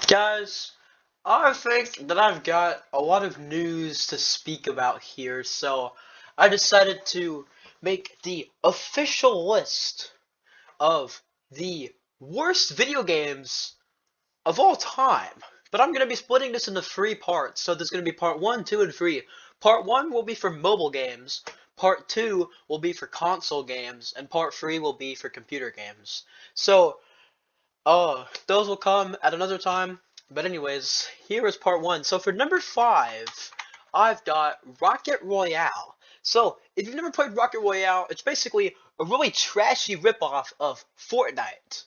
Guys, I think that I've got a lot of news to speak about here, so I decided to make the official list of the worst video games of all time. But I'm going to be splitting this into three parts, so there's going to be part 1, 2, and 3. Part 1 will be for mobile games, part 2 will be for console games, and part 3 will be for computer games. So, those will come at another time. But anyways, here is part 1. So for number 5, I've got Rocket Royale. So, if you've never played Rocket Royale, it's basically a really trashy ripoff of Fortnite.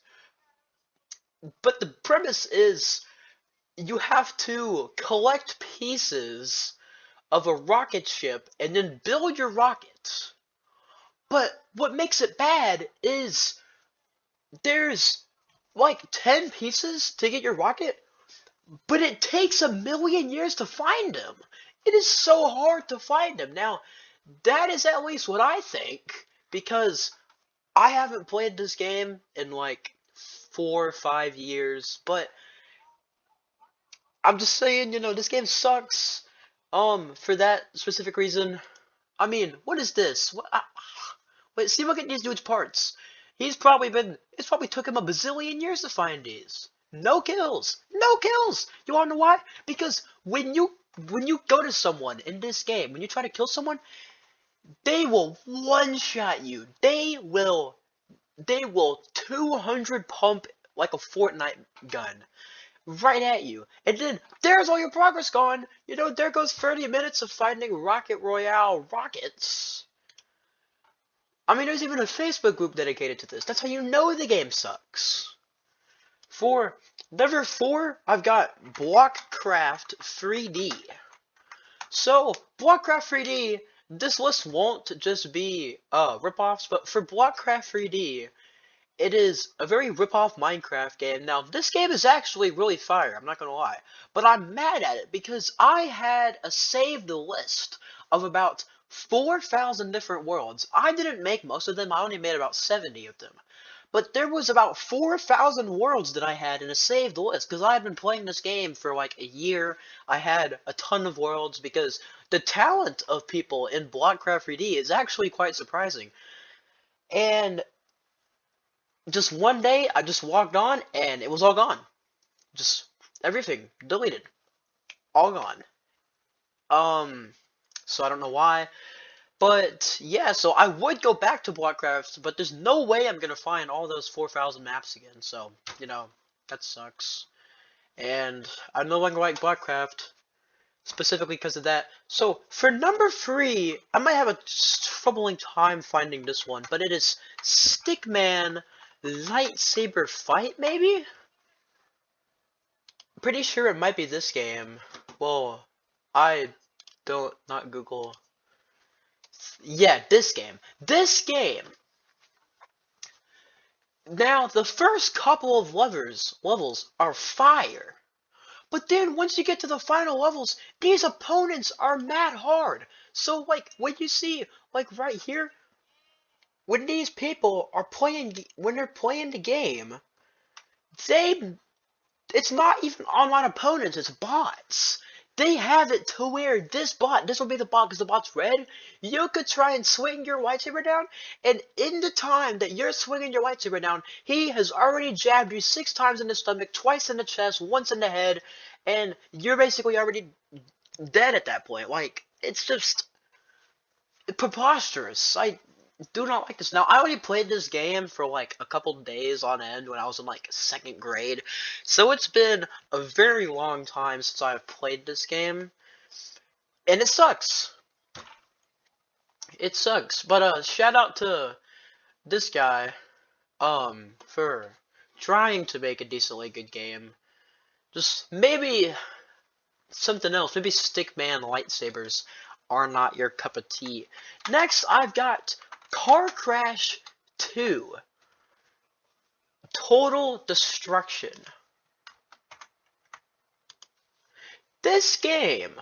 But the premise is you have to collect pieces of a rocket ship and then build your rocket. But what makes it bad is there's like 10 pieces to get your rocket, but it takes a million years to find them. It is so hard to find them. Now, that is at least what I think, because I haven't played this game in like 4 or 5 years, but I'm just saying, this game sucks. For that specific reason. I mean, what is this? Wait, see, look at these dude's parts. It's probably took him a bazillion years to find these. No kills. No kills. You wanna know why? Because when you go to someone in this game, when you try to kill someone, they will one-shot you. They will 200 pump like a Fortnite gun right at you. And then there's all your progress gone. There goes 30 minutes of finding Rocket Royale rockets. I mean, there's even a Facebook group dedicated to this. That's how you know the game sucks. For number 4, I've got Blockcraft 3D. So, Blockcraft 3D, this list won't just be ripoffs, but for Blockcraft 3D, it is a very rip-off Minecraft game. Now, this game is actually really fire, I'm not gonna lie. But I'm mad at it because I had a saved list of about 4,000 different worlds. I didn't make most of them, I only made about 70 of them. But there was about 4,000 worlds that I had in a saved list because I had been playing this game for like a year. I had a ton of worlds because the talent of people in Blockcraft 3D is actually quite surprising. And just one day I just logged on and it was all gone. Just everything deleted, all gone. Um, so I don't know why, but yeah. So I would go back to Blockcraft, but there's no way I'm gonna find all those 4,000 maps again. So that sucks. And I no longer like Blockcraft specifically because of that. So for number 3, I might have a troubling time finding this one, but it is Stickman Lightsaber Fight, maybe? Pretty sure it might be this game. Well, I don't, not Google. Yeah, this game. This game! Now, the first couple of levels are fire. But then once you get to the final levels, these opponents are mad hard. So like when you see like right here, when these people are when they're playing the game, they it's not even online opponents, it's bots. They have it to where this will be the bot because the bot's red. You could try and swing your lightsaber down, and in the time that you're swinging your lightsaber down, he has already jabbed you 6 times in the stomach, twice in the chest, once in the head, and you're basically already dead at that point. Like, it's just preposterous. I do not like this. Now, I only played this game for like a couple days on end when I was in like 2nd grade, so it's been a very long time since I've played this game, and it sucks. It sucks. But shout out to this guy, for trying to make a decently good game. Just maybe something else. Maybe Stickman lightsabers are not your cup of tea. Next, I've got Car Crash 2. Total Destruction. This game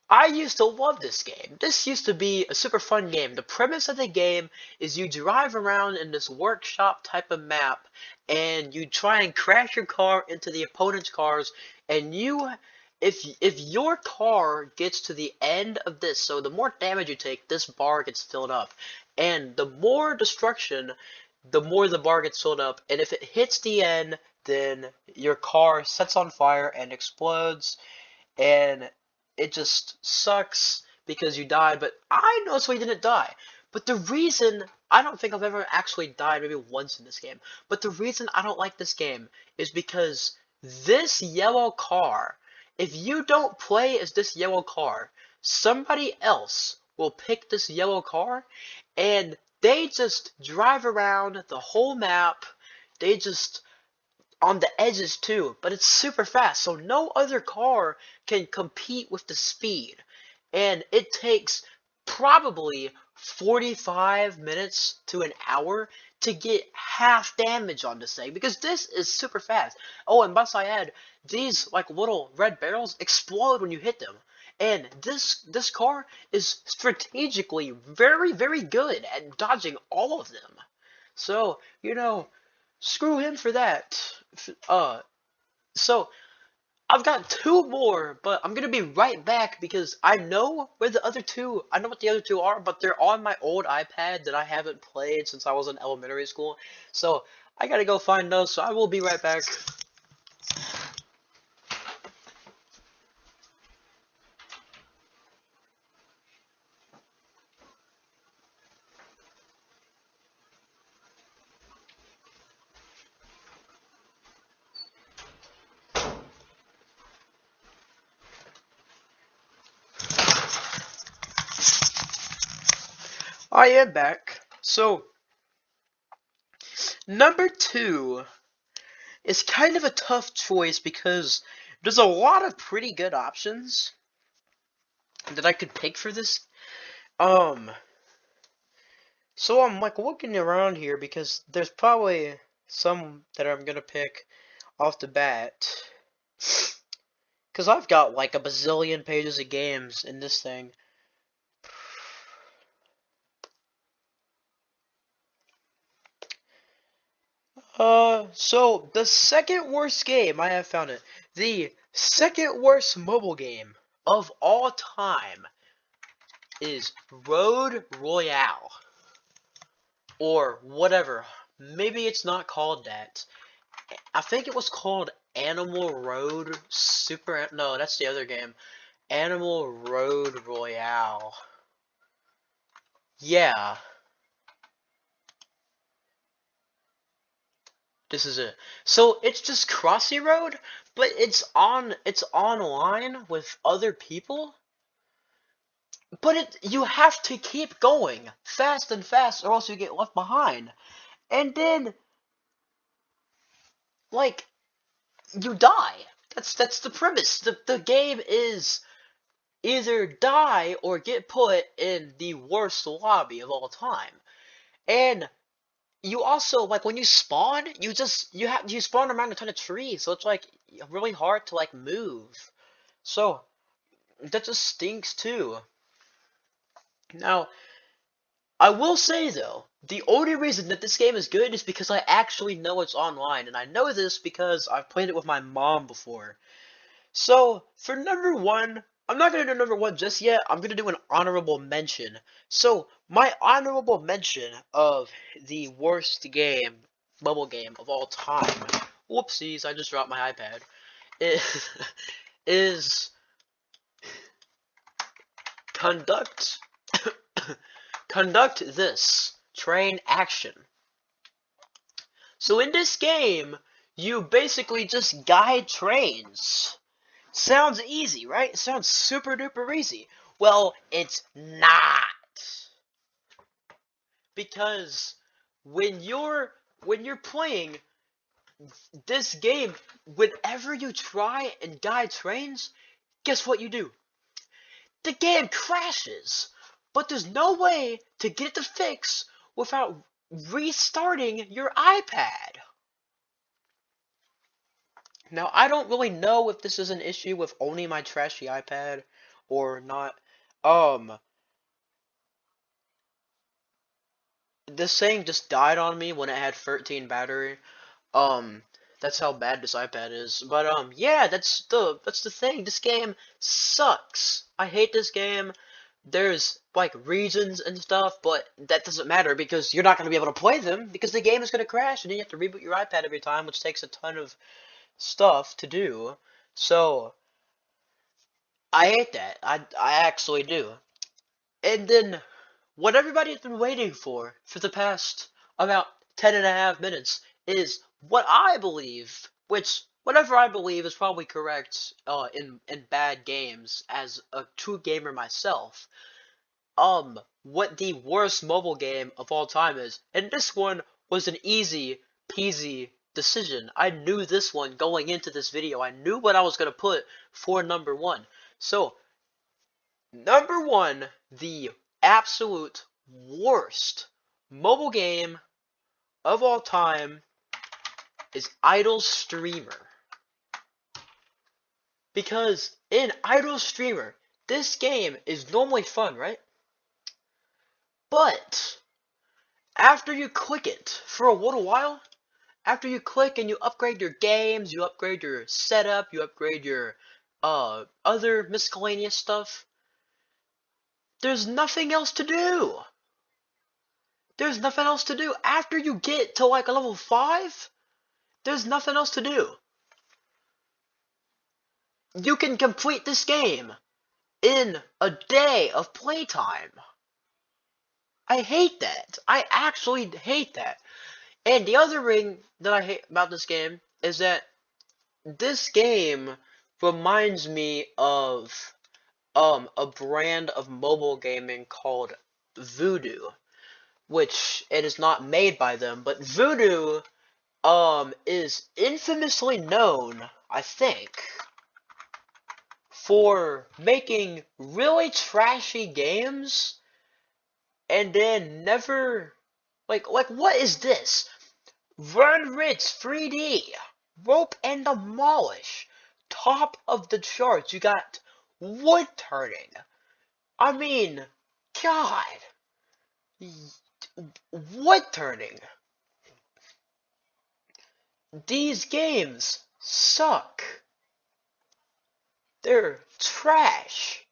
I used to love this game. This used to be a super fun game. The premise of the game is you drive around in this workshop type of map and you try and crash your car into the opponent's cars, and if your car gets to the end of this, so the more damage you take, this bar gets filled up. And the more destruction, the more the bar gets filled up, and if it hits the end, then your car sets on fire and explodes, and it just sucks because you died. But I noticeably didn't die. But the reason I don't think I've ever actually died, maybe once in this game, but the reason I don't like this game is because this yellow car, if you don't play as this yellow car, somebody else will pick this yellow car and they just drive around the whole map. They just on the edges too, but it's super fast, so no other car can compete with the speed. And it takes probably 45 minutes to an hour to get half damage on this thing because this is super fast. Oh, and must I add, these like little red barrels explode when you hit them. And this car is strategically very good at dodging all of them. So, screw him for that. Uh, so I've got two more, but I'm gonna be right back because I know where the other two. I know what the other two are, but they're on my old iPad that I haven't played since I was in elementary school. So I gotta go find those. So I will be right back. I am back. So number two is kind of a tough choice because there's a lot of pretty good options that I could pick for this. Um, So I'm like looking around here because there's probably some that I'm gonna pick off the bat. Because I've got like a bazillion pages of games in this thing. So the second worst game, I have found it. The second worst mobile game of all time is Road Royale. Or whatever. Maybe it's not called that. I think it was called Animal Road Super. No, that's the other game. Animal Road Royale. Yeah, this is it. So it's just Crossy Road, but it's online with other people. But you have to keep going fast and fast, or else you get left behind. And then like you die. That's the premise. The game is either die or get put in the worst lobby of all time. And you also like when you spawn, you spawn around a ton of trees, so it's like really hard to like move. So that just stinks too. Now, I will say though, the only reason that this game is good is because I actually know it's online, and I know this because I've played it with my mom before. So, for number one, I'm not going to do number one just yet. I'm going to do an honorable mention. So, my honorable mention of the worst mobile game of all time, whoopsies, I just dropped my iPad, is, is Conduct, Conduct This, Train Action. So, in this game, you basically just guide trains. Sounds easy, right? It sounds super duper easy. Well, it's not. Because when you're playing this game, whenever you try and guide trains, guess what you do? The game crashes. But there's no way to get the fix without restarting your iPad. Now, I don't really know if this is an issue with only my trashy iPad, or not. Um, this thing just died on me when it had 13 battery. Um, that's how bad this iPad is. But yeah, that's the thing. This game sucks. I hate this game. There's like reasons and stuff, but that doesn't matter because you're not gonna be able to play them because the game is gonna crash and then you have to reboot your iPad every time, which takes a ton of stuff to do. So I hate that. I actually do. And then what everybody's been waiting for the past about 10.5 minutes is what I believe, which whatever I believe is probably correct in bad games as a true gamer myself. What the worst mobile game of all time is. And this one was an easy peasy decision. I knew this one going into this video. I knew what I was going to put for number one. So, number one, the absolute worst mobile game of all time is Idle Streamer. Because in Idle Streamer, this game is normally fun, right? But after you click it for a little while, after you click and you upgrade your games, you upgrade your setup, you upgrade your other miscellaneous stuff, there's nothing else to do. There's nothing else to do. After you get to like a level 5, there's nothing else to do. You can complete this game in a day of playtime. I hate that. I actually hate that. And the other thing that I hate about this game is that this game reminds me of a brand of mobile gaming called Voodoo, which it is not made by them, but Voodoo is infamously known, I think, for making really trashy games and then never like what is this? Run Rich 3D, Rope and Demolish, top of the charts. You got wood turning. I mean, God, wood turning. These games suck. They're trash.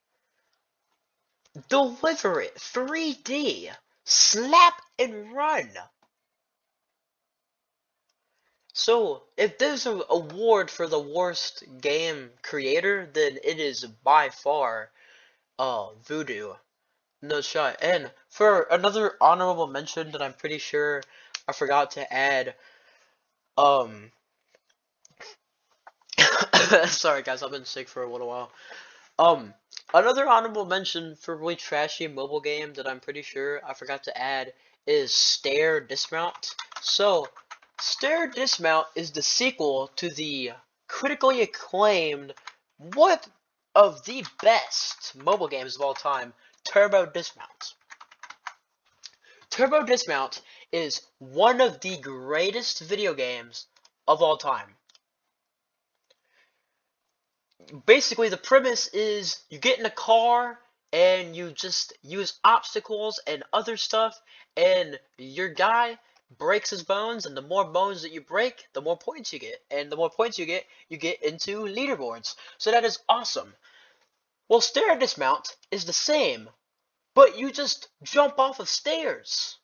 Deliver It 3D, slap and run. So, if there's an award for the worst game creator, then it is by far, Voodoo. No shot. And for another honorable mention that I'm pretty sure I forgot to add, um, sorry guys, I've been sick for a little while. Um, Another honorable mention for really trashy mobile game that I'm pretty sure I forgot to add is Stair Dismount. So, Stair Dismount is the sequel to the critically acclaimed, one of the best mobile games of all time, Turbo Dismount. Turbo Dismount is one of the greatest video games of all time. Basically, the premise is you get in a car and you just use obstacles and other stuff, and your guy breaks his bones, and the more bones that you break, the more points you get, and the more points you get into leaderboards. So that is awesome. Well, Stair Dismount is the same, but you just jump off of stairs.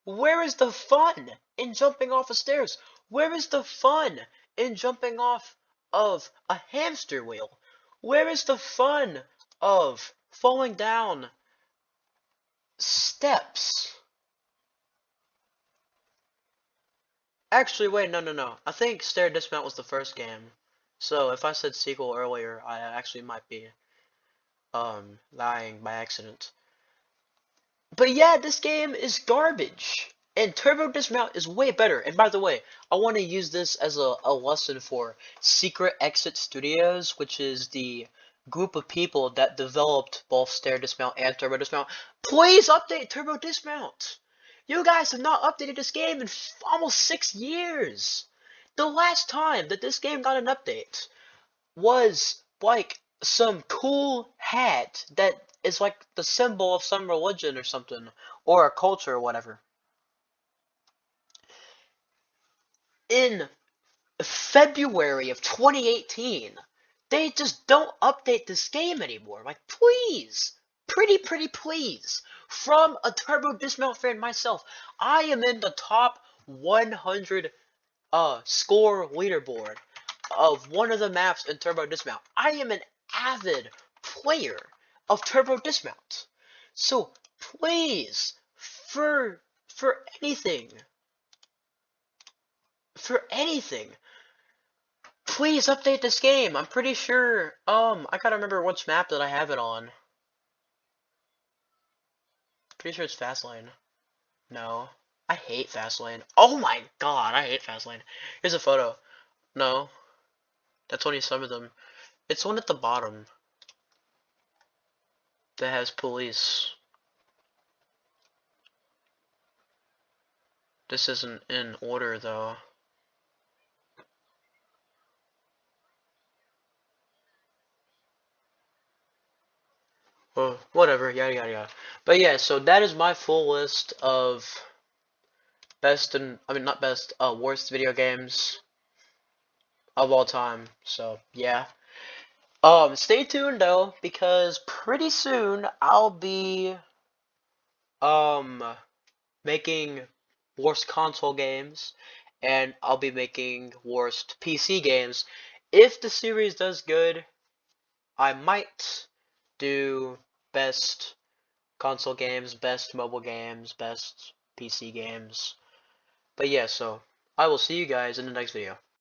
Where is the fun in jumping off of stairs? Where is the fun in jumping off of a hamster wheel? Where is the fun of falling down steps? Actually, wait, no. I think Stair Dismount was the first game. So if I said sequel earlier, I actually might be lying by accident. But yeah, this game is garbage. And Turbo Dismount is way better. And by the way, I want to use this as a lesson for Secret Exit Studios, which is the group of people that developed both Stair Dismount and Turbo Dismount. Please update Turbo Dismount! You guys have not updated this game in almost 6 years! The last time that this game got an update was like some cool hat that is like the symbol of some religion or something, or a culture or whatever. In February of 2018, they just don't update this game anymore. Like, please, pretty please. From a Turbo Dismount fan myself, I am in the top 100 score leaderboard of one of the maps in Turbo Dismount. I am an avid player of Turbo Dismount. So please, for anything, for anything, please update this game. I'm pretty sure, I gotta remember which map that I have it on. Pretty sure it's Fastlane. No. I hate Fastlane. Oh my god, I hate Fastlane. Here's a photo. No. That's only some of them. It's one at the bottom that has police. This isn't in order though. Well, whatever, yada yada yada. But yeah, so that is my full list of best and, I mean not best, worst video games of all time. So yeah. Stay tuned though, because pretty soon I'll be um making worst console games, and I'll be making worst PC games. If the series does good, I might do best console games, best mobile games, best PC games. But yeah, so I will see you guys in the next video.